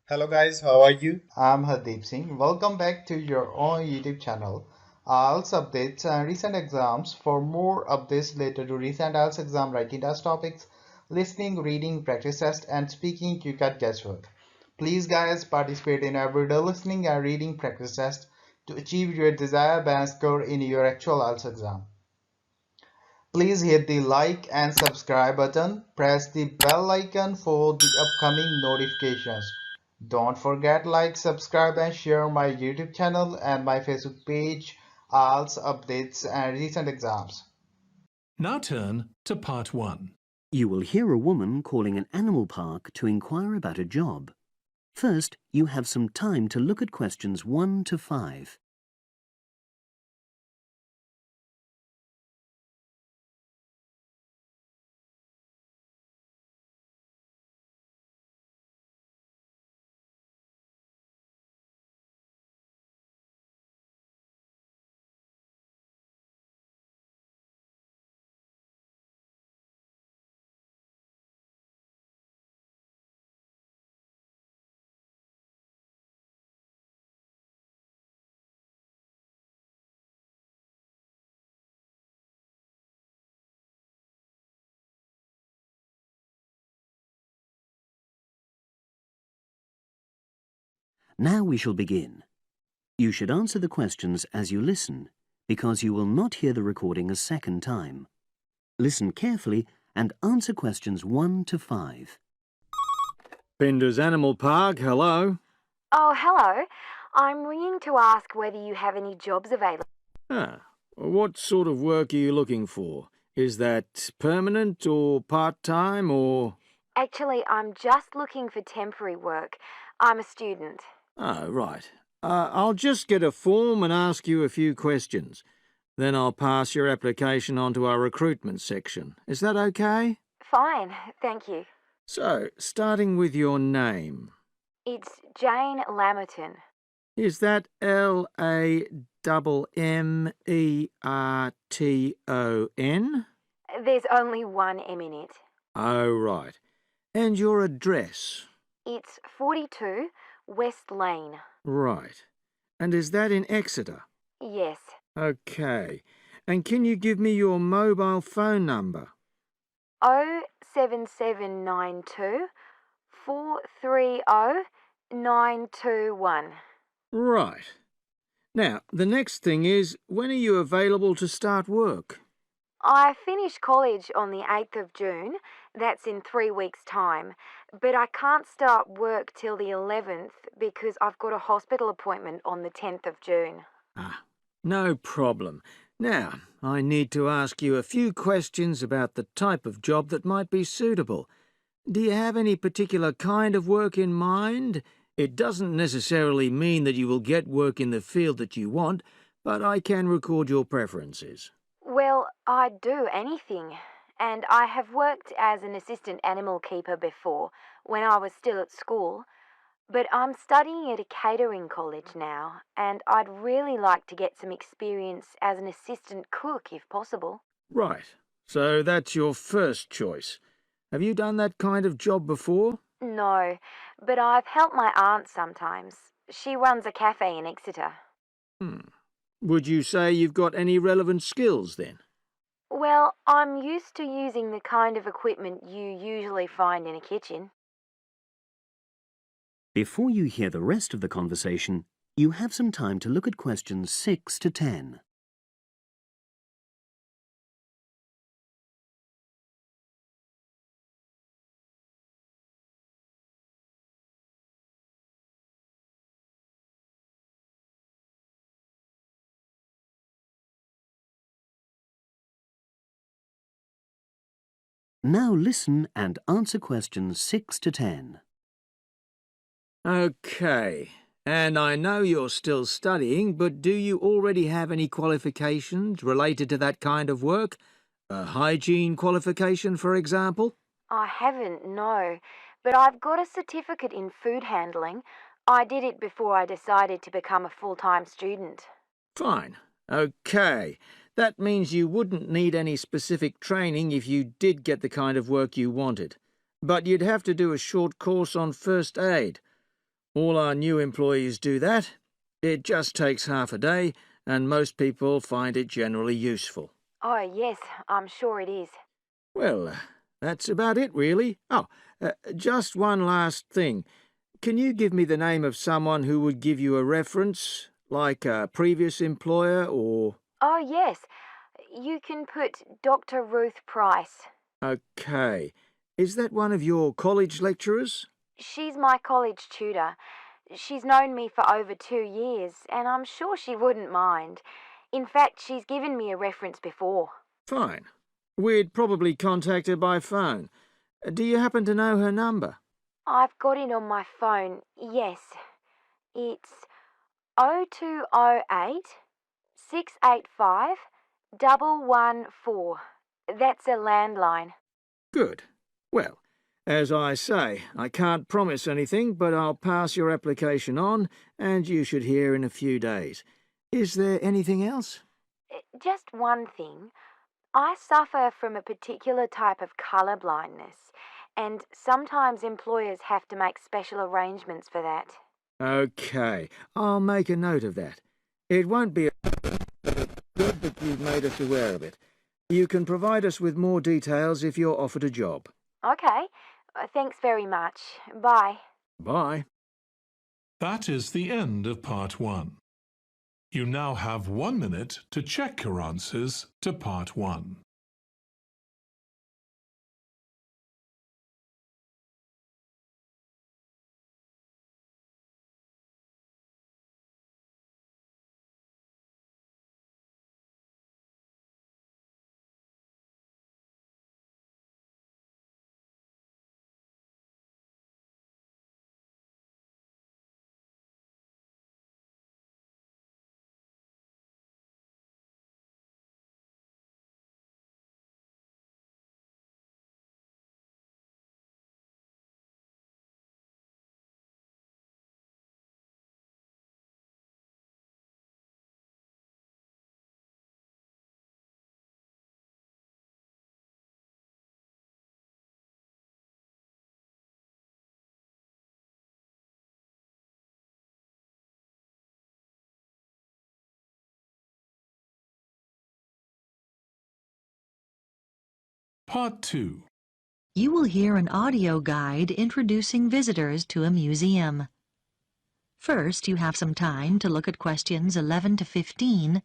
Hello guys, how are you? I'm Hardeep Singh. Welcome back to your own YouTube channel. IELTS updates and recent exams. For more updates related to recent IELTS exam writing test topics, listening, reading, practice test, and speaking, you got guesswork. Please, guys, participate in everyday listening and reading practice test to achieve your desired band score in your actual IELTS exam. Please hit the like and subscribe button. Press the bell icon for the upcoming notifications. Don't forget like, subscribe and share my YouTube channel and my Facebook page, IELTS updates and recent exams. Now turn to part 1. You will hear a woman calling an animal park to inquire about a job. First, you have some time to look at questions 1 to 5. Now we shall begin. You should answer the questions as you listen, because you will not hear the recording a second time. Listen carefully and answer questions 1 to 5. Bender's Animal Park, hello. Oh, hello. I'm ringing to ask whether you have any jobs available. What sort of work are you looking for? Is that permanent or part-time or... Actually, I'm just looking for temporary work. I'm a student. Oh, right. I'll just get a form and ask you a few questions. Then I'll pass your application on to our recruitment section. Is that okay? Fine, thank you. So, starting with your name. It's Jane Lamerton. Is that Lammerton? There's only one M in it. Oh, right. And your address? It's 42 West Lane. Right. And is that in Exeter? Yes. Okay. And can you give me your mobile phone number? 07792 430 921. Right. Now, the next thing is, when are you available to start work? I finish college on the 8th of June. That's in 3 weeks' time. But I can't start work till the 11th because I've got a hospital appointment on the 10th of June. No problem. Now, I need to ask you a few questions about the type of job that might be suitable. Do you have any particular kind of work in mind? It doesn't necessarily mean that you will get work in the field that you want, but I can record your preferences. Well, I'd do anything. And I have worked as an assistant animal keeper before, when I was still at school. But I'm studying at a catering college now, and I'd really like to get some experience as an assistant cook if possible. Right. So that's your first choice. Have you done that kind of job before? No, but I've helped my aunt sometimes. She runs a cafe in Exeter. Would you say you've got any relevant skills then? Well, I'm used to using the kind of equipment you usually find in a kitchen. Before you hear the rest of the conversation, you have some time to look at questions 6 to 10. Now listen and answer questions 6 to 10. Okay. And I know you're still studying, but do you already have any qualifications related to that kind of work? A hygiene qualification, for example? I haven't, no, but I've got a certificate in food handling. I did it before I decided to become a full-time student. Fine. Okay. That means you wouldn't need any specific training if you did get the kind of work you wanted. But you'd have to do a short course on first aid. All our new employees do that. It just takes half a day, and most people find it generally useful. Oh, yes, I'm sure it is. Well, that's about it, really. Oh, just one last thing. Can you give me the name of someone who would give you a reference, like a previous employer or... Oh, yes. You can put Dr. Ruth Price. Okay. Is that one of your college lecturers? She's my college tutor. She's known me for over 2 years, and I'm sure she wouldn't mind. In fact, she's given me a reference before. Fine. We'd probably contact her by phone. Do you happen to know her number? I've got it on my phone, yes. It's 0208 685 114. That's a landline. Good. Well, as I say, I can't promise anything, but I'll pass your application on, and you should hear in a few days. Is there anything else? Just one thing. I suffer from a particular type of colour blindness, and sometimes employers have to make special arrangements for that. Okay, I'll make a note of that. It won't be good that you've made us aware of it. You can provide us with more details if you're offered a job. Okay. Thanks very much. Bye. Bye. That is the end of Part 1. You now have 1 minute to check your answers to Part 1. Part 2. You will hear an audio guide introducing visitors to a museum. First, you have some time to look at questions 11 to 15.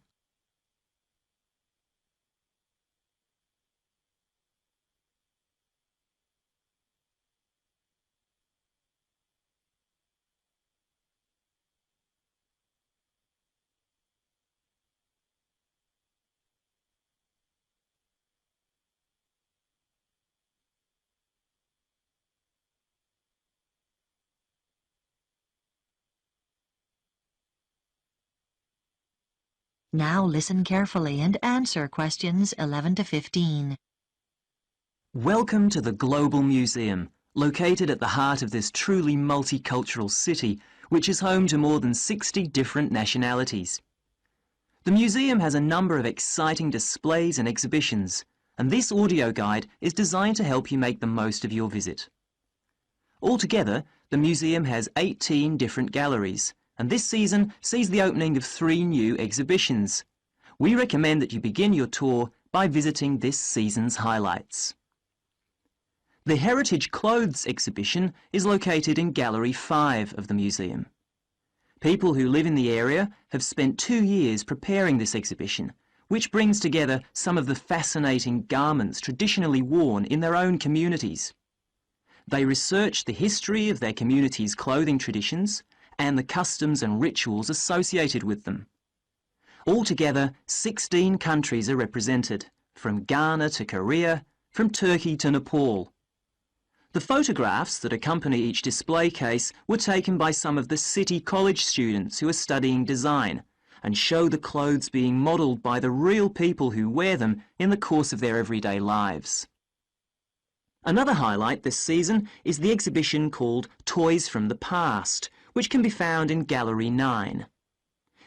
Now listen carefully and answer questions 11 to 15. Welcome to the Global Museum, located at the heart of this truly multicultural city, which is home to more than 60 different nationalities. The museum has a number of exciting displays and exhibitions, and this audio guide is designed to help you make the most of your visit. Altogether, the museum has 18 different galleries, and this season sees the opening of 3 new exhibitions. We recommend that you begin your tour by visiting this season's highlights. The Heritage Clothes exhibition is located in Gallery 5 of the museum. People who live in the area have spent 2 years preparing this exhibition, which brings together some of the fascinating garments traditionally worn in their own communities. They research the history of their community's clothing traditions and the customs and rituals associated with them. Altogether, 16 countries are represented, from Ghana to Korea, from Turkey to Nepal. The photographs that accompany each display case were taken by some of the City College students who are studying design and show the clothes being modelled by the real people who wear them in the course of their everyday lives. Another highlight this season is the exhibition called Toys from the Past, which can be found in Gallery 9.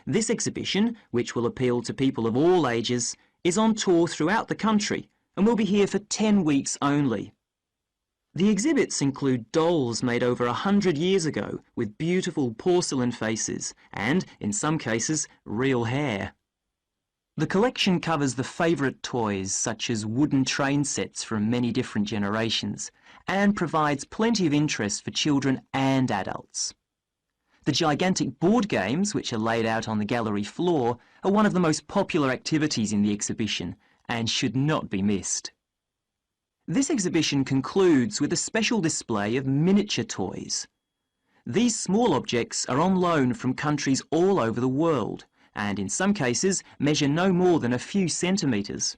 This exhibition, which will appeal to people of all ages, is on tour throughout the country and will be here for 10 weeks only. The exhibits include dolls made over 100 years ago with beautiful porcelain faces and, in some cases, real hair. The collection covers the favourite toys such as wooden train sets from many different generations and provides plenty of interest for children and adults. The gigantic board games, which are laid out on the gallery floor, are one of the most popular activities in the exhibition and should not be missed. This exhibition concludes with a special display of miniature toys. These small objects are on loan from countries all over the world and in some cases measure no more than a few centimetres.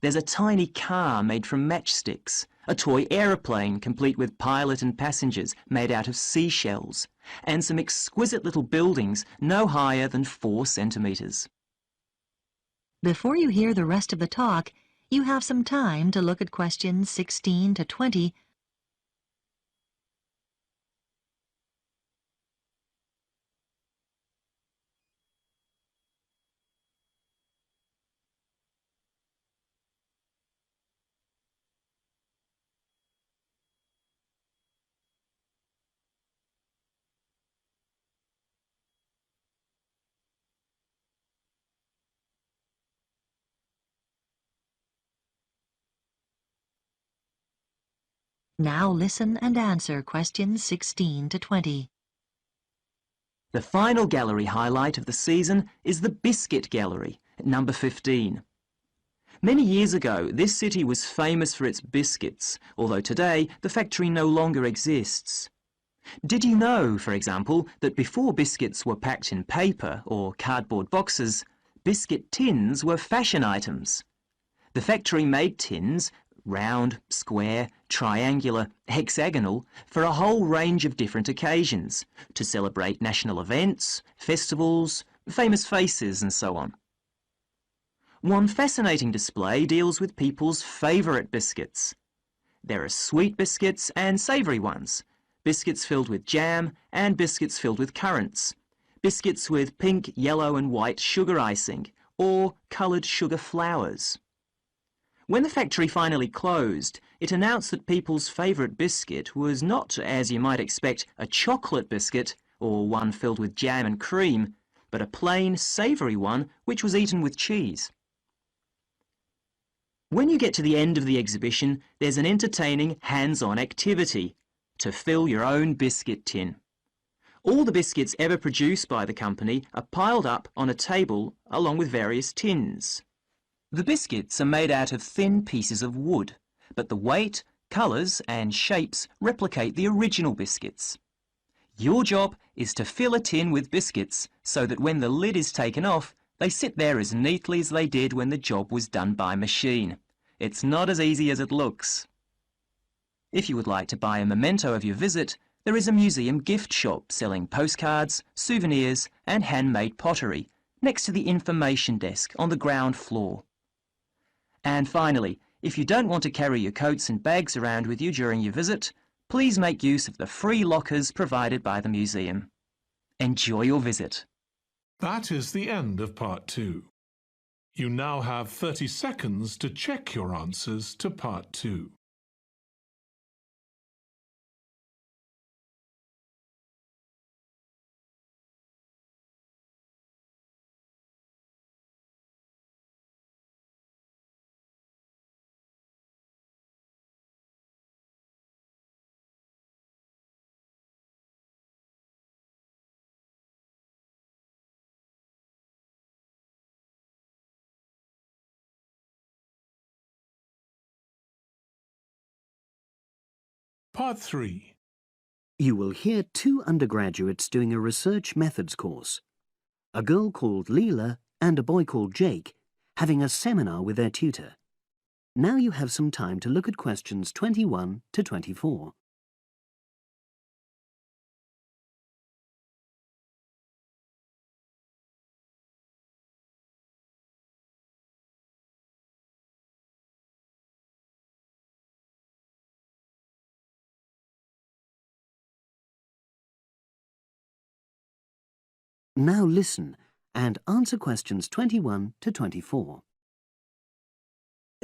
There's a tiny car made from matchsticks, a toy aeroplane complete with pilot and passengers made out of seashells, and some exquisite little buildings no higher than 4 centimetres. Before you hear the rest of the talk, you have some time to look at questions 16 to 20. Now listen and answer questions 16 to 20. The final gallery highlight of the season is the Biscuit Gallery, at number 15. Many years ago, this city was famous for its biscuits, although today the factory no longer exists. Did you know, for example, that before biscuits were packed in paper or cardboard boxes, biscuit tins were fashion items? The factory made tins, round, square, triangular, hexagonal, for a whole range of different occasions, to celebrate national events, festivals, famous faces and so on. One fascinating display deals with people's favourite biscuits. There are sweet biscuits and savoury ones, biscuits filled with jam and biscuits filled with currants, biscuits with pink, yellow and white sugar icing, or coloured sugar flowers. When the factory finally closed, it announced that people's favourite biscuit was not, as you might expect, a chocolate biscuit or one filled with jam and cream, but a plain, savoury one which was eaten with cheese. When you get to the end of the exhibition, there's an entertaining hands-on activity to fill your own biscuit tin. All the biscuits ever produced by the company are piled up on a table along with various tins. The biscuits are made out of thin pieces of wood, but the weight, colours and shapes replicate the original biscuits. Your job is to fill a tin with biscuits so that when the lid is taken off, they sit there as neatly as they did when the job was done by machine. It's not as easy as it looks. If you would like to buy a memento of your visit, there is a museum gift shop selling postcards, souvenirs and handmade pottery next to the information desk on the ground floor. And finally, if you don't want to carry your coats and bags around with you during your visit, please make use of the free lockers provided by the museum. Enjoy your visit. That is the end of part 2. You now have 30 seconds to check your answers to part 2. Part 3. You will hear 2 undergraduates doing a research methods course. A girl called Leela and a boy called Jake having a seminar with their tutor. Now you have some time to look at questions 21 to 24. Now listen and answer questions 21 to 24.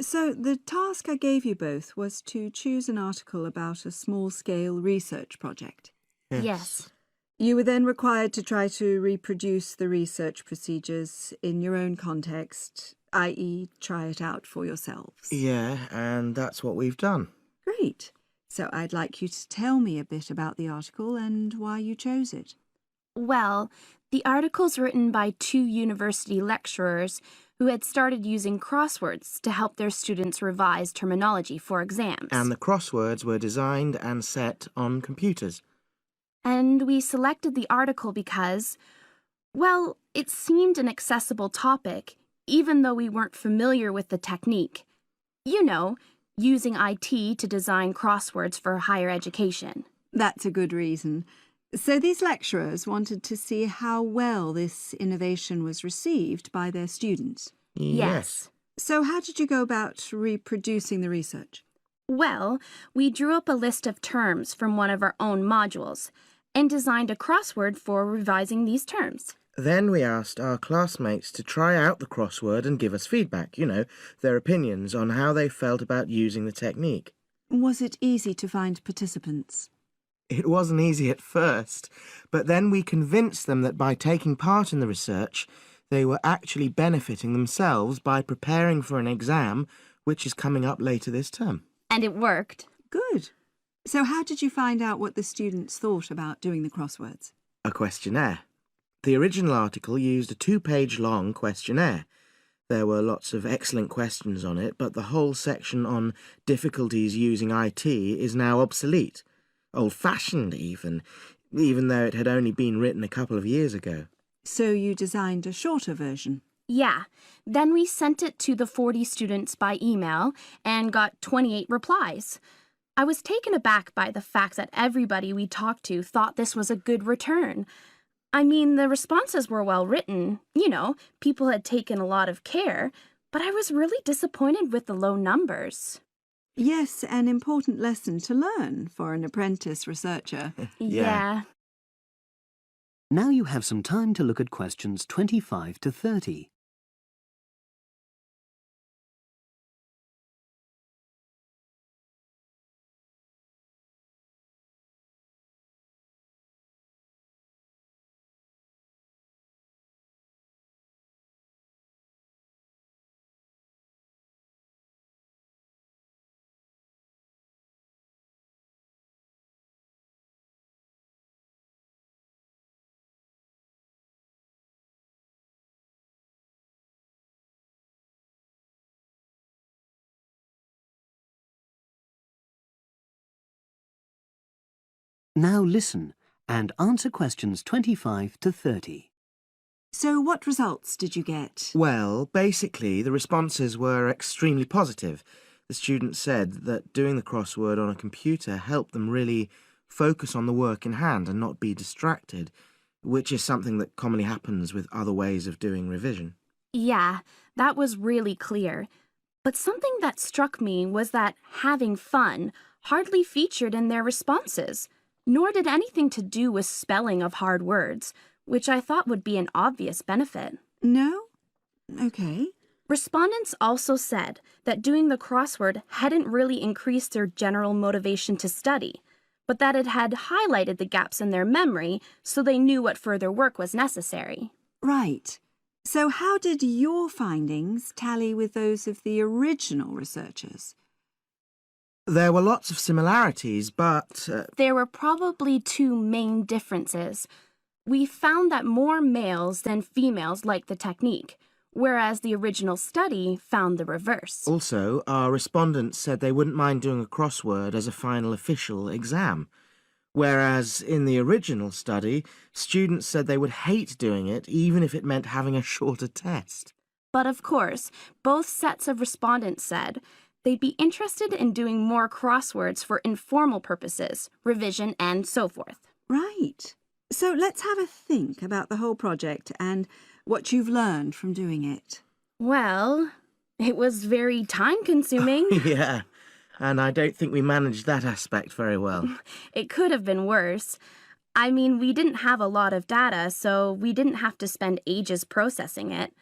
So the task I gave you both was to choose an article about a small-scale research project. Yes. You were then required to try to reproduce the research procedures in your own context, i.e. try it out for yourselves. Yeah, and that's what we've done. Great. So I'd like you to tell me a bit about the article and why you chose it. Well, the article's written by 2 university lecturers who had started using crosswords to help their students revise terminology for exams. And the crosswords were designed and set on computers. And we selected the article because, well, it seemed an accessible topic, even though we weren't familiar with the technique. You know, using IT to design crosswords for higher education. That's a good reason. So these lecturers wanted to see how well this innovation was received by their students. Yes. So how did you go about reproducing the research? Well, we drew up a list of terms from one of our own modules and designed a crossword for revising these terms. Then we asked our classmates to try out the crossword and give us feedback, their opinions on how they felt about using the technique. Was it easy to find participants? It wasn't easy at first, but then we convinced them that by taking part in the research, they were actually benefiting themselves by preparing for an exam which is coming up later this term. And it worked. Good. So how did you find out what the students thought about doing the crosswords? A questionnaire. The original article used a 2-page long questionnaire. There were lots of excellent questions on it, but the whole section on difficulties using IT is now obsolete. Old-fashioned even though it had only been written a couple of years ago. So you designed a shorter version? Yeah. Then we sent it to the 40 students by email and got 28 replies. I was taken aback by the fact that everybody we talked to thought this was a good return. I mean, the responses were well written. People had taken a lot of care, but I was really disappointed with the low numbers. Yes, an important lesson to learn for an apprentice researcher. Yeah. Now you have some time to look at questions 25 to 30. Now listen and answer questions 25 to 30. So what results did you get? Well, basically, the responses were extremely positive. The students said that doing the crossword on a computer helped them really focus on the work in hand and not be distracted, which is something that commonly happens with other ways of doing revision. Yeah, that was really clear. But something that struck me was that having fun hardly featured in their responses, nor did anything to do with spelling of hard words, which I thought would be an obvious benefit. No? Okay. Respondents also said that doing the crossword hadn't really increased their general motivation to study, but that it had highlighted the gaps in their memory so they knew what further work was necessary. Right. So how did your findings tally with those of the original researchers? There were lots of similarities, but... There were probably 2 main differences. We found that more males than females liked the technique, whereas the original study found the reverse. Also, our respondents said they wouldn't mind doing a crossword as a final official exam, whereas in the original study, students said they would hate doing it even if it meant having a shorter test. But of course, both sets of respondents said they'd be interested in doing more crosswords for informal purposes, revision, and so forth. Right. So let's have a think about the whole project and what you've learned from doing it. Well, it was very time-consuming. Yeah, and I don't think we managed that aspect very well. It could have been worse. I mean, we didn't have a lot of data, so we didn't have to spend ages processing it.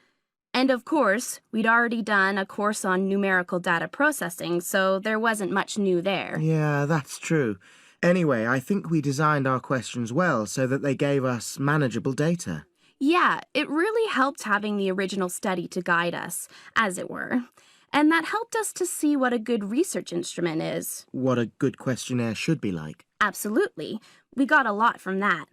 And of course, we'd already done a course on numerical data processing, so there wasn't much new there. Yeah, that's true. Anyway, I think we designed our questions well so that they gave us manageable data. Yeah, it really helped having the original study to guide us, as it were. And that helped us to see what a good research instrument is. What a good questionnaire should be like. Absolutely. We got a lot from that.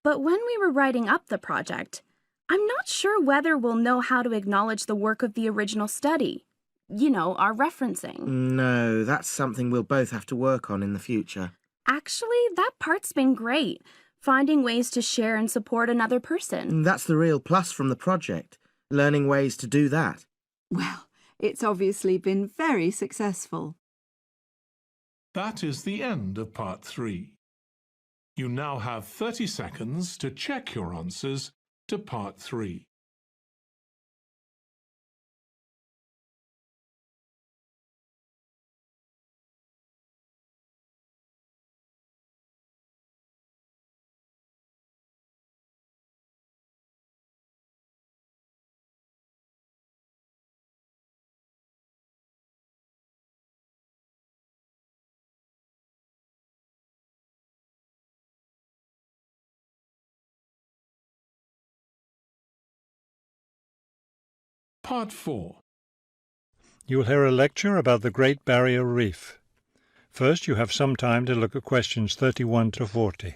But when we were writing up the project, I'm not sure whether we'll know how to acknowledge the work of the original study. You know, our referencing. No, that's something we'll both have to work on in the future. Actually, that part's been great. Finding ways to share and support another person. That's the real plus from the project, learning ways to do that. Well, it's obviously been very successful. That is the end of part 3. You now have 30 seconds to check your answers to part 3. Part 4. You will hear a lecture about the Great Barrier Reef. First, you have some time to look at questions 31 to 40.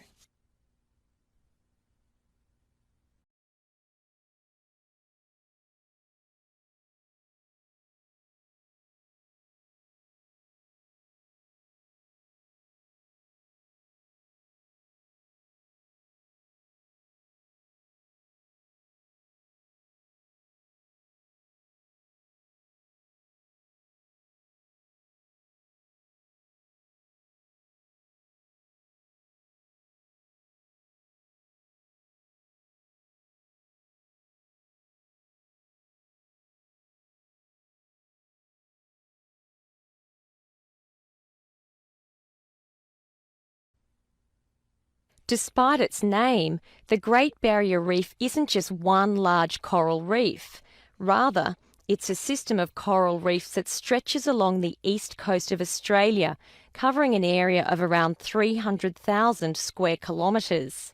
Despite its name, the Great Barrier Reef isn't just one large coral reef. Rather, it's a system of coral reefs that stretches along the east coast of Australia, covering an area of around 300,000 square kilometres.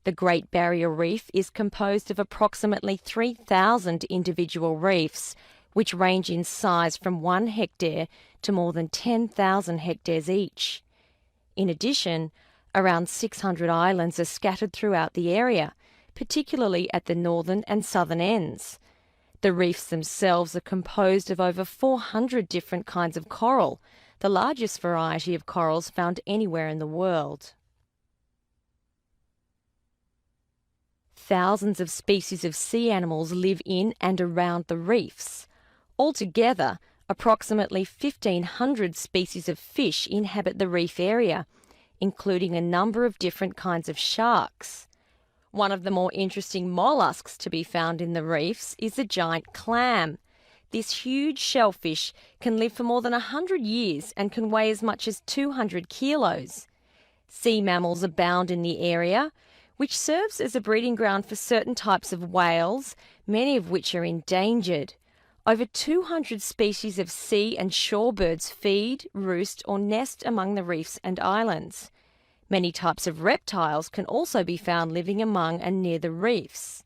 The Great Barrier Reef is composed of approximately 3,000 individual reefs, which range in size from 1 hectare to more than 10,000 hectares each. In addition, around 600 islands are scattered throughout the area, particularly at the northern and southern ends. The reefs themselves are composed of over 400 different kinds of coral, the largest variety of corals found anywhere in the world. Thousands of species of sea animals live in and around the reefs. Altogether, approximately 1,500 species of fish inhabit the reef area, including a number of different kinds of sharks. One of the more interesting mollusks to be found in the reefs is the giant clam. This huge shellfish can live for more than 100 years and can weigh as much as 200 kilos. Sea mammals abound in the area, which serves as a breeding ground for certain types of whales, many of which are endangered. Over 200 species of sea and shorebirds feed, roost or nest among the reefs and islands. Many types of reptiles can also be found living among and near the reefs.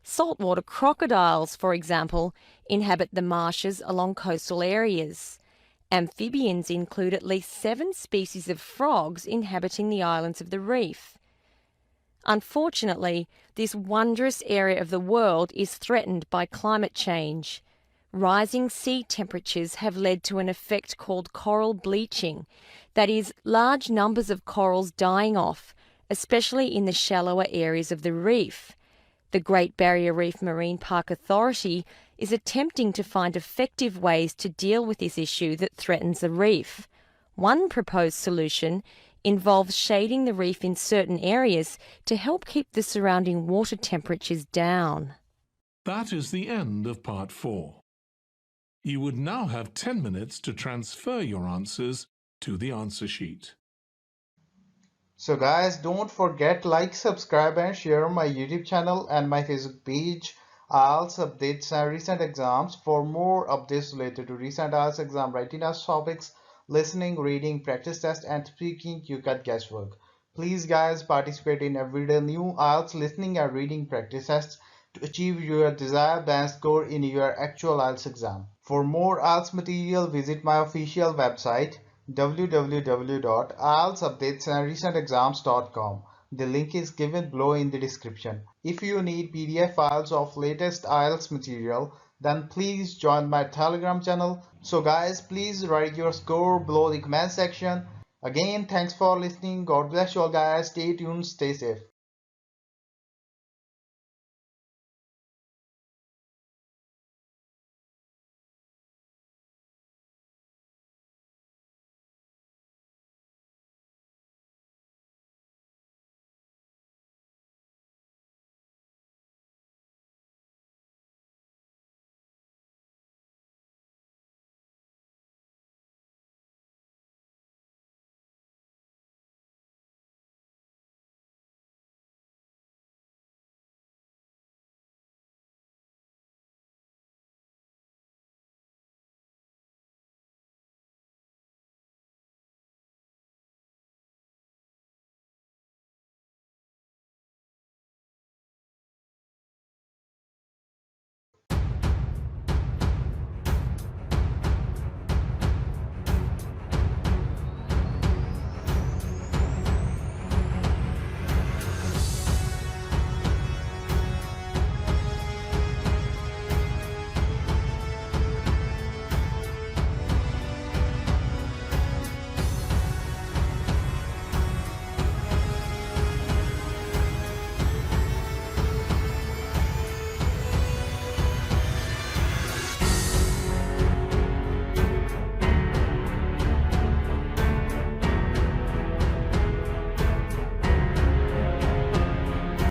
Saltwater crocodiles, for example, inhabit the marshes along coastal areas. Amphibians include at least 7 species of frogs inhabiting the islands of the reef. Unfortunately, this wondrous area of the world is threatened by climate change. Rising sea temperatures have led to an effect called coral bleaching, that is, large numbers of corals dying off, especially in the shallower areas of the reef. The Great Barrier Reef Marine Park Authority is attempting to find effective ways to deal with this issue that threatens the reef. One proposed solution involves shading the reef in certain areas to help keep the surrounding water temperatures down. That is the end of part 4. You would now have 10 minutes to transfer your answers to the answer sheet. So guys, don't forget like, subscribe and share my YouTube channel and my Facebook page. IELTS updates and recent exams. For more updates related to recent IELTS exam writing test topics, listening, reading, practice test, and speaking, you got guesswork. Please guys participate in everyday new IELTS listening and reading practice tests to achieve your desired band score in your actual IELTS exam. For more IELTS material, visit my official website www.ieltsupdatesandrecentexams.com. The link is given below in the description. If you need PDF files of latest IELTS material, then please join my Telegram channel. So guys, please write your score below the comment section. Again, thanks for listening. God bless you all guys. Stay tuned, stay safe.